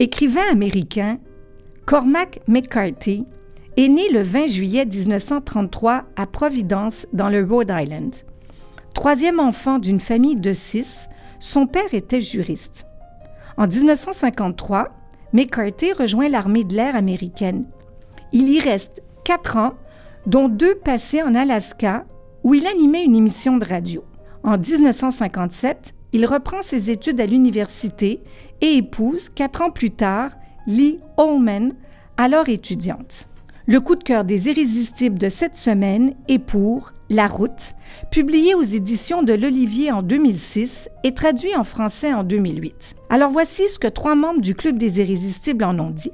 Écrivain américain, Cormac McCarthy est né le 20 juillet 1933 à Providence, dans le Rhode Island. Troisième enfant d'une famille de 6, son père était juriste. En 1953, McCarthy rejoint l'armée de l'air américaine. Il y reste 4 ans, dont 2 passés en Alaska, où il animait une émission de radio. En 1957, il reprend ses études à l'université et épouse, 4 ans plus tard, Lee Holman, alors étudiante. Le coup de cœur des Irrésistibles de cette semaine est pour La Route, publié aux éditions de l'Olivier en 2006 et traduit en français en 2008. Alors voici ce que 3 membres du Club des Irrésistibles en ont dit.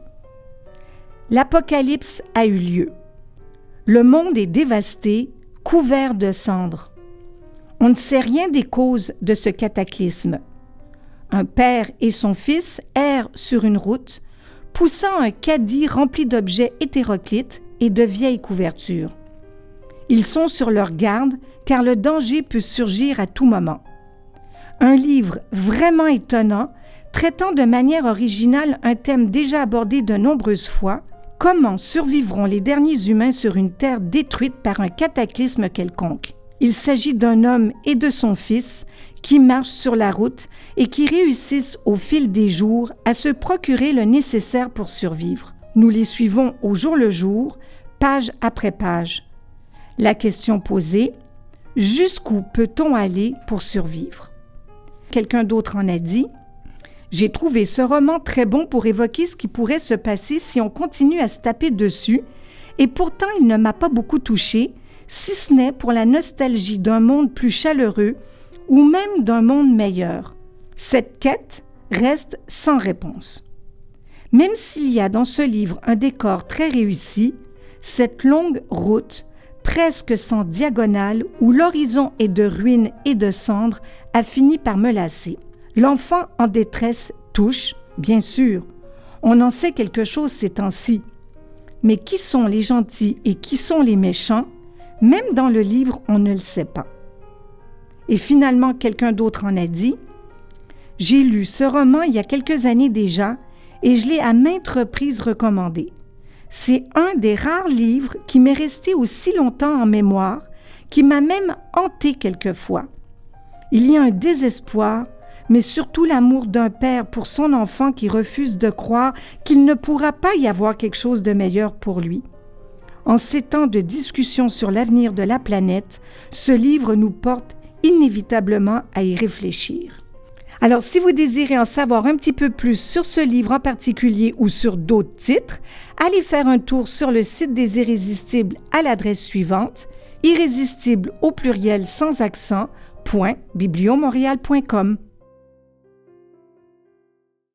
L'apocalypse a eu lieu. Le monde est dévasté, couvert de cendres. On ne sait rien des causes de ce cataclysme. Un père et son fils errent sur une route, poussant un caddie rempli d'objets hétéroclites et de vieilles couvertures. Ils sont sur leur garde car le danger peut surgir à tout moment. Un livre vraiment étonnant, traitant de manière originale un thème déjà abordé de nombreuses fois, comment survivront les derniers humains sur une terre détruite par un cataclysme quelconque. Il s'agit d'un homme et de son fils qui marchent sur la route et qui réussissent au fil des jours à se procurer le nécessaire pour survivre. Nous les suivons au jour le jour, page après page. La question posée, jusqu'où peut-on aller pour survivre? Quelqu'un d'autre en a dit « J'ai trouvé ce roman très bon pour évoquer ce qui pourrait se passer si on continue à se taper dessus, et pourtant il ne m'a pas beaucoup touché, si ce n'est pour la nostalgie d'un monde plus chaleureux ou même d'un monde meilleur. Cette quête reste sans réponse. Même s'il y a dans ce livre un décor très réussi, cette longue route, presque sans diagonale, où l'horizon est de ruines et de cendres, a fini par me lasser. L'enfant en détresse touche, bien sûr. On en sait quelque chose ces temps-ci. Mais qui sont les gentils et qui sont les méchants? Même dans le livre, on ne le sait pas. Et finalement, quelqu'un d'autre en a dit « J'ai lu ce roman il y a quelques années déjà et je l'ai à maintes reprises recommandé. C'est un des rares livres qui m'est resté aussi longtemps en mémoire, qui m'a même hanté quelquefois. Il y a un désespoir, mais surtout l'amour d'un père pour son enfant qui refuse de croire qu'il ne pourra pas y avoir quelque chose de meilleur pour lui. En ces temps de discussion sur l'avenir de la planète, ce livre nous porte inévitablement à y réfléchir. Alors, si vous désirez en savoir un petit peu plus sur ce livre en particulier ou sur d'autres titres, allez faire un tour sur le site des Irrésistibles à l'adresse suivante, irrésistible au pluriel sans accent, .bibliomontréal.com.